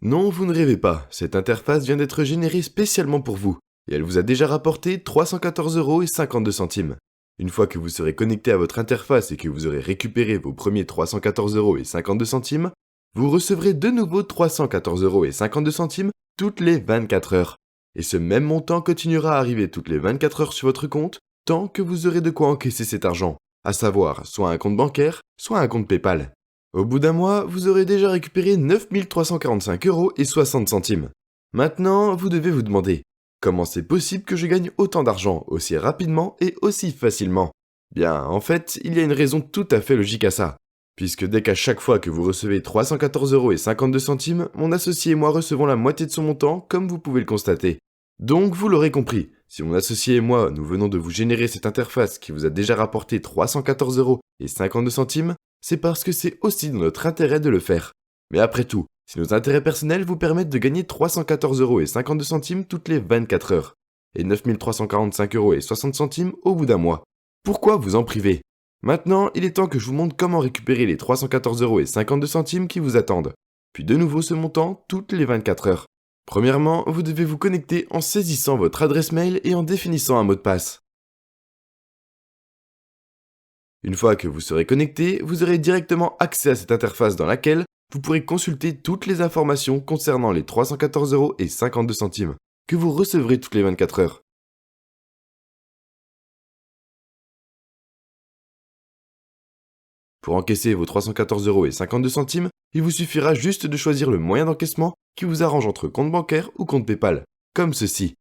Non, vous ne rêvez pas, cette interface vient d'être générée spécialement pour vous, et elle vous a déjà rapporté 314,52 €. Une fois que vous serez connecté à votre interface et que vous aurez récupéré vos premiers 314,52 €, vous recevrez de nouveau 314,52 € toutes les 24 heures. Et ce même montant continuera à arriver toutes les 24 heures sur votre compte, tant que vous aurez de quoi encaisser cet argent, à savoir soit un compte bancaire, soit un compte PayPal. Au bout d'un mois, vous aurez déjà récupéré 9 345,60 €. Maintenant, vous devez vous demander, comment c'est possible que je gagne autant d'argent aussi rapidement et aussi facilement? Bien, en fait, il y a une raison tout à fait logique à ça. Puisque dès qu'à chaque fois que vous recevez 314,52 €, mon associé et moi recevons la moitié de son montant, comme vous pouvez le constater. Donc, vous l'aurez compris, si mon associé et moi, nous venons de vous générer cette interface qui vous a déjà rapporté 314,52 €, c'est parce que c'est aussi dans notre intérêt de le faire. Mais après tout, si nos intérêts personnels vous permettent de gagner 314,52 € toutes les 24 heures, et 9 345,60 € au bout d'un mois, pourquoi vous en priver? Maintenant, il est temps que je vous montre comment récupérer les 314,52 € qui vous attendent, puis de nouveau ce montant toutes les 24 heures. Premièrement, vous devez vous connecter en saisissant votre adresse mail et en définissant un mot de passe. Une fois que vous serez connecté, vous aurez directement accès à cette interface dans laquelle vous pourrez consulter toutes les informations concernant les 314,52 € que vous recevrez toutes les 24 heures. Pour encaisser vos 314,52 €, il vous suffira juste de choisir le moyen d'encaissement qui vous arrange entre compte bancaire ou compte PayPal, comme ceci.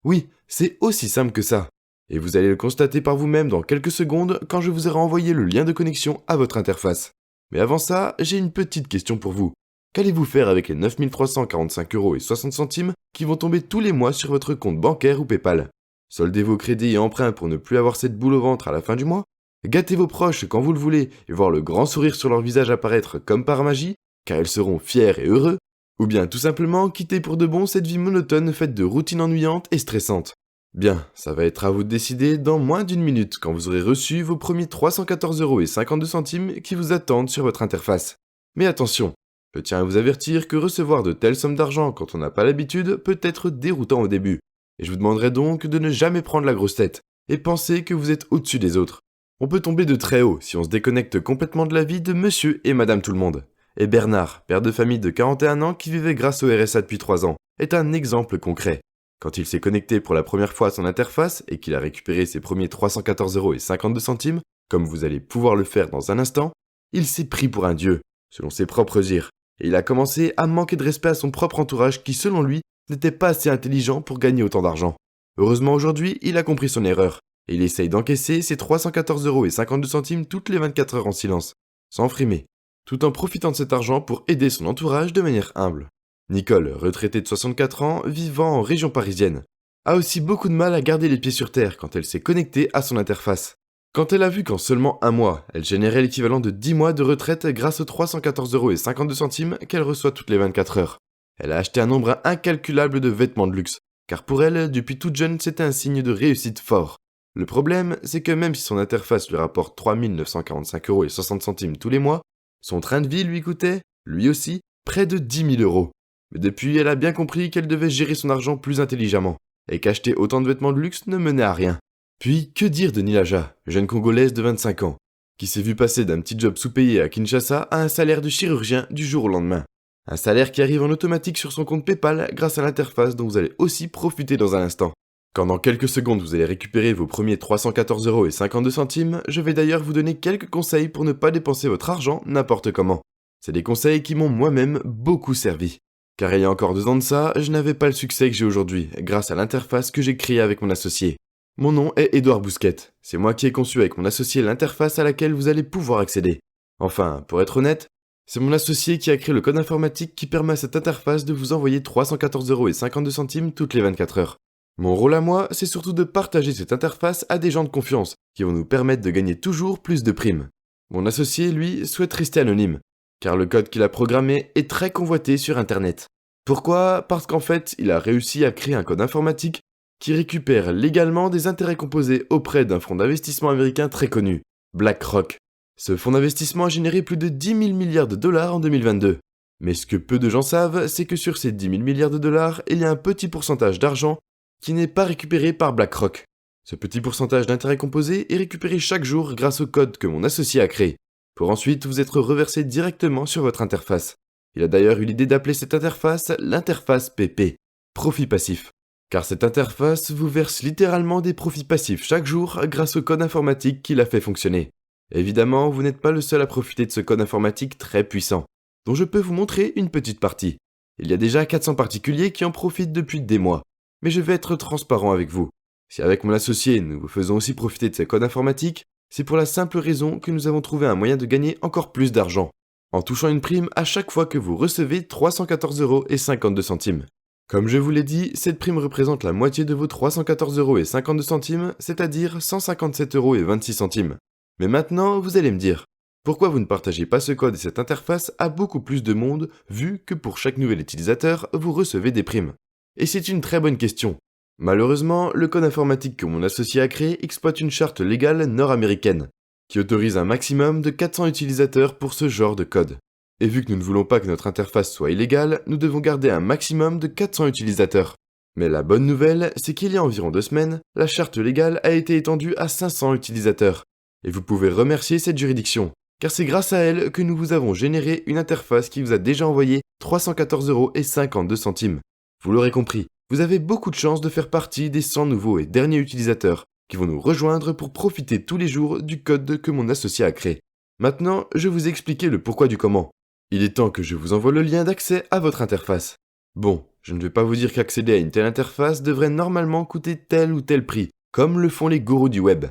Oui, c'est aussi simple que ça. Et vous allez le constater par vous-même dans quelques secondes quand je vous aurai envoyé le lien de connexion à votre interface. Mais avant ça, j'ai une petite question pour vous. Qu'allez-vous faire avec les 9 345,60 € qui vont tomber tous les mois sur votre compte bancaire ou PayPal? Soldez vos crédits et emprunts pour ne plus avoir cette boule au ventre à la fin du mois? Gâtez vos proches quand vous le voulez et voir le grand sourire sur leur visage apparaître comme par magie, car ils seront fiers et heureux? Ou bien tout simplement quitter pour de bon cette vie monotone faite de routines ennuyantes et stressantes? Bien, ça va être à vous de décider dans moins d'une minute quand vous aurez reçu vos premiers 314,52 € qui vous attendent sur votre interface. Mais attention, je tiens à vous avertir que recevoir de telles sommes d'argent quand on n'a pas l'habitude peut être déroutant au début. Et je vous demanderai donc de ne jamais prendre la grosse tête et penser que vous êtes au-dessus des autres. On peut tomber de très haut si on se déconnecte complètement de la vie de monsieur et madame tout le monde. Et Bernard, père de famille de 41 ans qui vivait grâce au RSA depuis 3 ans, est un exemple concret. Quand il s'est connecté pour la première fois à son interface et qu'il a récupéré ses premiers 314,52 €, comme vous allez pouvoir le faire dans un instant, il s'est pris pour un dieu, selon ses propres dires, et il a commencé à manquer de respect à son propre entourage qui, selon lui, n'était pas assez intelligent pour gagner autant d'argent. Heureusement aujourd'hui, il a compris son erreur, et il essaye d'encaisser ses 314,52 € toutes les 24 heures en silence, sans frimer, tout en profitant de cet argent pour aider son entourage de manière humble. Nicole, retraitée de 64 ans, vivant en région parisienne, a aussi beaucoup de mal à garder les pieds sur terre quand elle s'est connectée à son interface. Quand elle a vu qu'en seulement un mois, elle générait l'équivalent de 10 mois de retraite grâce aux 314,52 € qu'elle reçoit toutes les 24 heures. Elle a acheté un nombre incalculable de vêtements de luxe, car pour elle, depuis toute jeune, c'était un signe de réussite fort. Le problème, c'est que même si son interface lui rapporte 3 945,60 € tous les mois, son train de vie lui coûtait, lui aussi, près de 10 000 €. Mais depuis, elle a bien compris qu'elle devait gérer son argent plus intelligemment, et qu'acheter autant de vêtements de luxe ne menait à rien. Puis, que dire de Nilaja, jeune Congolaise de 25 ans, qui s'est vue passer d'un petit job sous-payé à Kinshasa à un salaire de chirurgien du jour au lendemain. Un salaire qui arrive en automatique sur son compte PayPal grâce à l'interface dont vous allez aussi profiter dans un instant. Quand dans quelques secondes vous allez récupérer vos premiers 314,52 €, je vais d'ailleurs vous donner quelques conseils pour ne pas dépenser votre argent n'importe comment. C'est des conseils qui m'ont moi-même beaucoup servi. Car il y a encore 2 ans de ça, je n'avais pas le succès que j'ai aujourd'hui, grâce à l'interface que j'ai créée avec mon associé. Mon nom est Édouard Bousquet. C'est moi qui ai conçu avec mon associé l'interface à laquelle vous allez pouvoir accéder. Enfin, pour être honnête, c'est mon associé qui a créé le code informatique qui permet à cette interface de vous envoyer 314,52 € toutes les 24 heures. Mon rôle à moi, c'est surtout de partager cette interface à des gens de confiance, qui vont nous permettre de gagner toujours plus de primes. Mon associé, lui, souhaite rester anonyme, car le code qu'il a programmé est très convoité sur Internet. Pourquoi? Parce qu'en fait, il a réussi à créer un code informatique qui récupère légalement des intérêts composés auprès d'un fonds d'investissement américain très connu, BlackRock. Ce fonds d'investissement a généré plus de 10 000 milliards de dollars en 2022. Mais ce que peu de gens savent, c'est que sur ces 10 000 milliards de dollars, il y a un petit pourcentage d'argent qui n'est pas récupéré par BlackRock. Ce petit pourcentage d'intérêt composé est récupéré chaque jour grâce au code que mon associé a créé, pour ensuite vous être reversé directement sur votre interface. Il a d'ailleurs eu l'idée d'appeler cette interface l'interface PP, profit passif. Car cette interface vous verse littéralement des profits passifs chaque jour grâce au code informatique qui l'a fait fonctionner. Évidemment, vous n'êtes pas le seul à profiter de ce code informatique très puissant, dont je peux vous montrer une petite partie. Il y a déjà 400 particuliers qui en profitent depuis des mois, mais je vais être transparent avec vous. Si avec mon associé, nous vous faisons aussi profiter de ce code informatique, c'est pour la simple raison que nous avons trouvé un moyen de gagner encore plus d'argent, en touchant une prime à chaque fois que vous recevez 314,52 €. Comme je vous l'ai dit, cette prime représente la moitié de vos 314,52 €, c'est-à-dire 157,26 €. Mais maintenant, vous allez me dire, pourquoi vous ne partagez pas ce code et cette interface à beaucoup plus de monde, vu que pour chaque nouvel utilisateur, vous recevez des primes? Et c'est une très bonne question. Malheureusement, le code informatique que mon associé a créé exploite une charte légale nord-américaine, qui autorise un maximum de 400 utilisateurs pour ce genre de code. Et vu que nous ne voulons pas que notre interface soit illégale, nous devons garder un maximum de 400 utilisateurs. Mais la bonne nouvelle, c'est qu'il y a environ 2 semaines, la charte légale a été étendue à 500 utilisateurs. Et vous pouvez remercier cette juridiction, car c'est grâce à elle que nous vous avons généré une interface qui vous a déjà envoyé 314,52 €. Vous l'aurez compris, vous avez beaucoup de chance de faire partie des 100 nouveaux et derniers utilisateurs qui vont nous rejoindre pour profiter tous les jours du code que mon associé a créé. Maintenant, je vous ai expliqué le pourquoi du comment. Il est temps que je vous envoie le lien d'accès à votre interface. Bon, je ne vais pas vous dire qu'accéder à une telle interface devrait normalement coûter tel ou tel prix, comme le font les gourous du web.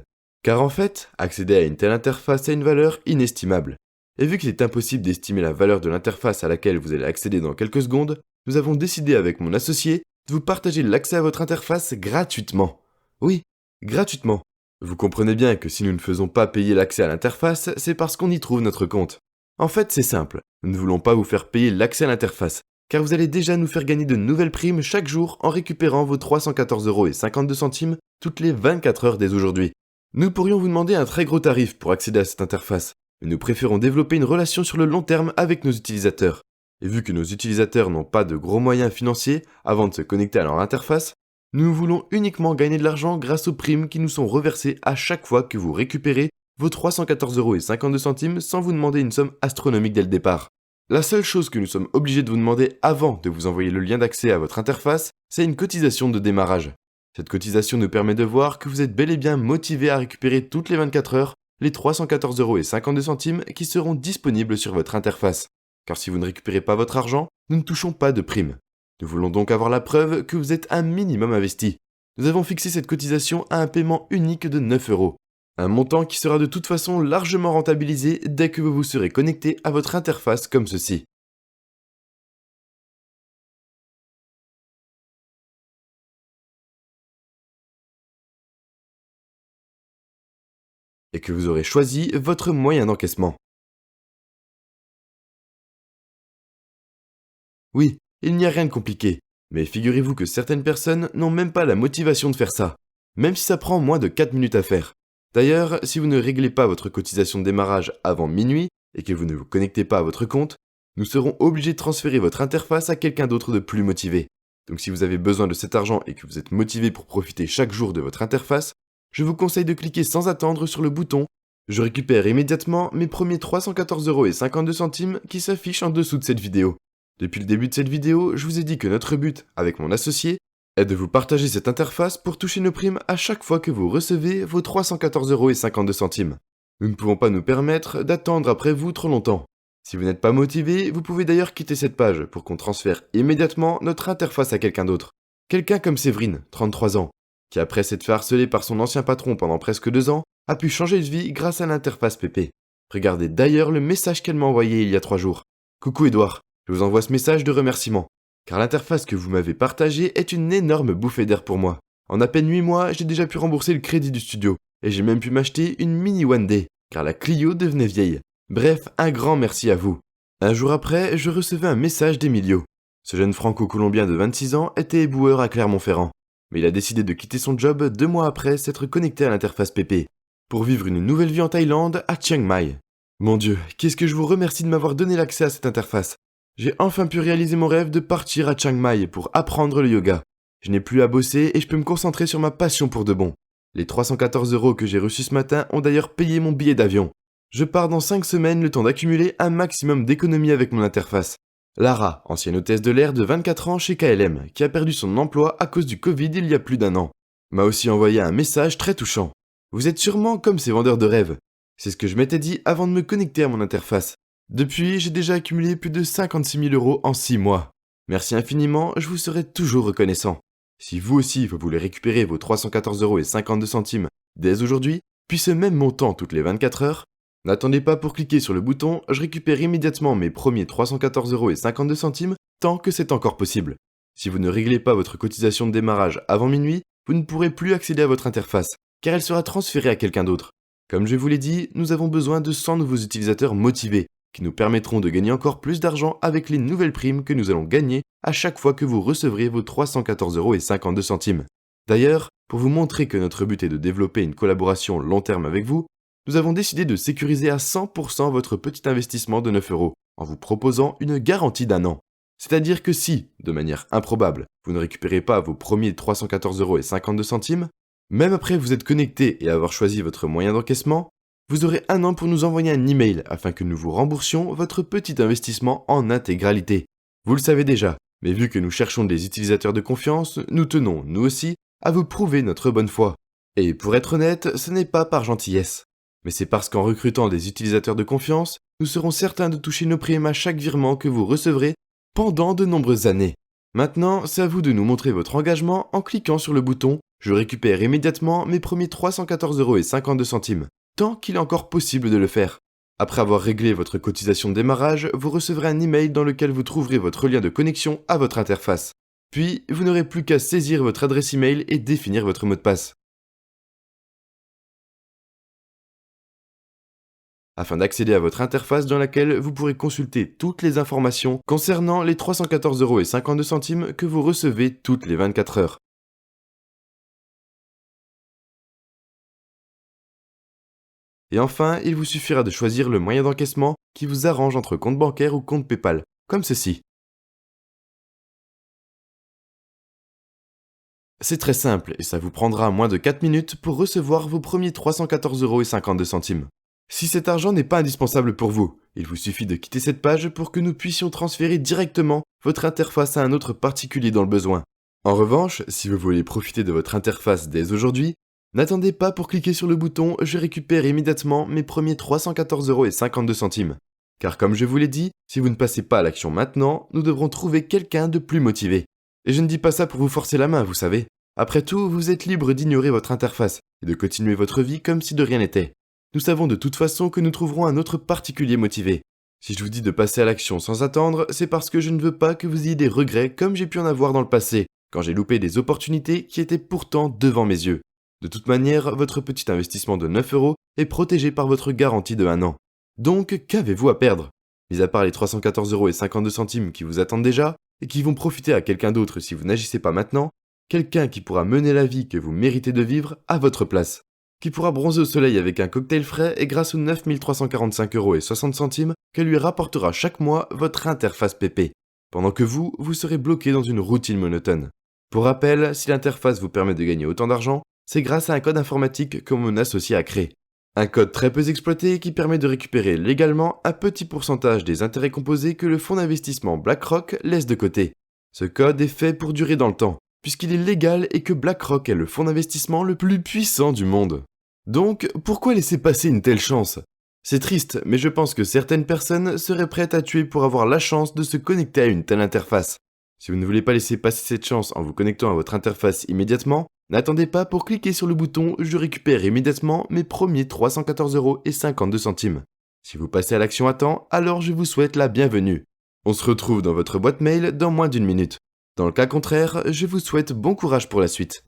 Car en fait, accéder à une telle interface a une valeur inestimable. Et vu qu'il est impossible d'estimer la valeur de l'interface à laquelle vous allez accéder dans quelques secondes, nous avons décidé avec mon associé de vous partager l'accès à votre interface gratuitement. Oui, gratuitement. Vous comprenez bien que si nous ne faisons pas payer l'accès à l'interface, c'est parce qu'on y trouve notre compte. En fait, c'est simple, nous ne voulons pas vous faire payer l'accès à l'interface, car vous allez déjà nous faire gagner de nouvelles primes chaque jour en récupérant vos 314,52 € toutes les 24 heures dès aujourd'hui. Nous pourrions vous demander un très gros tarif pour accéder à cette interface, mais nous préférons développer une relation sur le long terme avec nos utilisateurs. Et vu que nos utilisateurs n'ont pas de gros moyens financiers avant de se connecter à leur interface, nous voulons uniquement gagner de l'argent grâce aux primes qui nous sont reversées à chaque fois que vous récupérez vos 314,52 € sans vous demander une somme astronomique dès le départ. La seule chose que nous sommes obligés de vous demander avant de vous envoyer le lien d'accès à votre interface, c'est une cotisation de démarrage. Cette cotisation nous permet de voir que vous êtes bel et bien motivé à récupérer toutes les 24 heures les 314,52 € qui seront disponibles sur votre interface. Car si vous ne récupérez pas votre argent, nous ne touchons pas de prime. Nous voulons donc avoir la preuve que vous êtes un minimum investi. Nous avons fixé cette cotisation à un paiement unique de 9 €. Un montant qui sera de toute façon largement rentabilisé dès que vous vous serez connecté à votre interface comme ceci. Et que vous aurez choisi votre moyen d'encaissement. Oui, il n'y a rien de compliqué, mais figurez-vous que certaines personnes n'ont même pas la motivation de faire ça, même si ça prend moins de 4 minutes à faire. D'ailleurs, si vous ne réglez pas votre cotisation de démarrage avant minuit et que vous ne vous connectez pas à votre compte, nous serons obligés de transférer votre interface à quelqu'un d'autre de plus motivé. Donc si vous avez besoin de cet argent et que vous êtes motivé pour profiter chaque jour de votre interface, je vous conseille de cliquer sans attendre sur le bouton « Je récupère immédiatement mes premiers 314,52 € qui s'affichent en dessous de cette vidéo ». Depuis le début de cette vidéo, je vous ai dit que notre but, avec mon associé, est de vous partager cette interface pour toucher nos primes à chaque fois que vous recevez vos 314,52 €. Nous ne pouvons pas nous permettre d'attendre après vous trop longtemps. Si vous n'êtes pas motivé, vous pouvez d'ailleurs quitter cette page pour qu'on transfère immédiatement notre interface à quelqu'un d'autre. Quelqu'un comme Séverine, 33 ans, qui après s'être fait harceler par son ancien patron pendant presque 2 ans, a pu changer de vie grâce à l'interface PP. Regardez d'ailleurs le message qu'elle m'a envoyé il y a 3 jours. Coucou Edouard, je vous envoie ce message de remerciement, car l'interface que vous m'avez partagée est une énorme bouffée d'air pour moi. En à peine 8 mois, j'ai déjà pu rembourser le crédit du studio, et j'ai même pu m'acheter une mini One Day, car la Clio devenait vieille. Bref, un grand merci à vous. Un jour après, je recevais un message d'Emilio. Ce jeune franco-colombien de 26 ans était éboueur à Clermont-Ferrand, mais il a décidé de quitter son job 2 mois après s'être connecté à l'interface PP, pour vivre une nouvelle vie en Thaïlande, à Chiang Mai. Mon Dieu, qu'est-ce que je vous remercie de m'avoir donné l'accès à cette interface. J'ai enfin pu réaliser mon rêve de partir à Chiang Mai pour apprendre le yoga. Je n'ai plus à bosser et je peux me concentrer sur ma passion pour de bon. Les 314 € que j'ai reçus ce matin ont d'ailleurs payé mon billet d'avion. Je pars dans 5 semaines le temps d'accumuler un maximum d'économies avec mon interface. Lara, ancienne hôtesse de l'air de 24 ans chez KLM, qui a perdu son emploi à cause du Covid il y a plus d'1 an, m'a aussi envoyé un message très touchant. Vous êtes sûrement comme ces vendeurs de rêves. C'est ce que je m'étais dit avant de me connecter à mon interface. Depuis, j'ai déjà accumulé plus de 56 000 € en 6 mois. Merci infiniment, je vous serai toujours reconnaissant. Si vous aussi vous voulez récupérer vos 314,52 € dès aujourd'hui, puis ce même montant toutes les 24 heures, n'attendez pas pour cliquer sur le bouton « Je récupère immédiatement mes premiers 314,52 € tant que c'est encore possible ». Si vous ne réglez pas votre cotisation de démarrage avant minuit, vous ne pourrez plus accéder à votre interface, car elle sera transférée à quelqu'un d'autre. Comme je vous l'ai dit, nous avons besoin de 100 nouveaux utilisateurs motivés, qui nous permettront de gagner encore plus d'argent avec les nouvelles primes que nous allons gagner à chaque fois que vous recevrez vos 314,52 €. D'ailleurs, pour vous montrer que notre but est de développer une collaboration long terme avec vous, nous avons décidé de sécuriser à 100% votre petit investissement de 9 € en vous proposant une garantie d'1 an. C'est-à-dire que si, de manière improbable, vous ne récupérez pas vos premiers 314,52 €, même après vous êtes connecté et avoir choisi votre moyen d'encaissement, vous aurez 1 an pour nous envoyer un email afin que nous vous remboursions votre petit investissement en intégralité. Vous le savez déjà, mais vu que nous cherchons des utilisateurs de confiance, nous tenons, nous aussi, à vous prouver notre bonne foi. Et pour être honnête, ce n'est pas par gentillesse. Mais c'est parce qu'en recrutant des utilisateurs de confiance, nous serons certains de toucher nos primes à chaque virement que vous recevrez pendant de nombreuses années. Maintenant, c'est à vous de nous montrer votre engagement en cliquant sur le bouton « Je récupère immédiatement mes premiers 314,52 €, tant qu'il est encore possible de le faire. Après avoir réglé votre cotisation de démarrage, vous recevrez un email dans lequel vous trouverez votre lien de connexion à votre interface. Puis, vous n'aurez plus qu'à saisir votre adresse email et définir votre mot de passe. Afin d'accéder à votre interface dans laquelle vous pourrez consulter toutes les informations concernant les 314,52 € que vous recevez toutes les 24 heures. Et enfin, il vous suffira de choisir le moyen d'encaissement qui vous arrange entre compte bancaire ou compte PayPal, comme ceci. C'est très simple et ça vous prendra moins de 4 minutes pour recevoir vos premiers 314,52 €. Si cet argent n'est pas indispensable pour vous, il vous suffit de quitter cette page pour que nous puissions transférer directement votre interface à un autre particulier dans le besoin. En revanche, si vous voulez profiter de votre interface dès aujourd'hui, n'attendez pas pour cliquer sur le bouton « Je récupère immédiatement mes premiers 314,52 €. Car comme je vous l'ai dit, si vous ne passez pas à l'action maintenant, nous devrons trouver quelqu'un de plus motivé. Et je ne dis pas ça pour vous forcer la main, vous savez. Après tout, vous êtes libre d'ignorer votre interface et de continuer votre vie comme si de rien n'était. Nous savons de toute façon que nous trouverons un autre particulier motivé. Si je vous dis de passer à l'action sans attendre, c'est parce que je ne veux pas que vous ayez des regrets comme j'ai pu en avoir dans le passé, quand j'ai loupé des opportunités qui étaient pourtant devant mes yeux. De toute manière, votre petit investissement de 9 € est protégé par votre garantie de 1 an. Donc, qu'avez-vous à perdre? Mis à part les 314,52 € qui vous attendent déjà, et qui vont profiter à quelqu'un d'autre si vous n'agissez pas maintenant, quelqu'un qui pourra mener la vie que vous méritez de vivre à votre place. Qui pourra bronzer au soleil avec un cocktail frais et grâce aux 9 345,60 € que lui rapportera chaque mois votre interface PP, pendant que vous serez bloqué dans une routine monotone. Pour rappel, si l'interface vous permet de gagner autant d'argent, c'est grâce à un code informatique que mon associé a créé. Un code très peu exploité qui permet de récupérer légalement un petit pourcentage des intérêts composés que le fonds d'investissement BlackRock laisse de côté. Ce code est fait pour durer dans le temps, puisqu'il est légal et que BlackRock est le fonds d'investissement le plus puissant du monde. Donc, pourquoi laisser passer une telle chance? C'est triste, mais je pense que certaines personnes seraient prêtes à tuer pour avoir la chance de se connecter à une telle interface. Si vous ne voulez pas laisser passer cette chance en vous connectant à votre interface immédiatement, n'attendez pas pour cliquer sur le bouton « Je récupère immédiatement mes premiers 314,52 €. Si vous passez à l'action à temps, alors je vous souhaite la bienvenue. On se retrouve dans votre boîte mail dans moins d'1 minute. Dans le cas contraire, je vous souhaite bon courage pour la suite.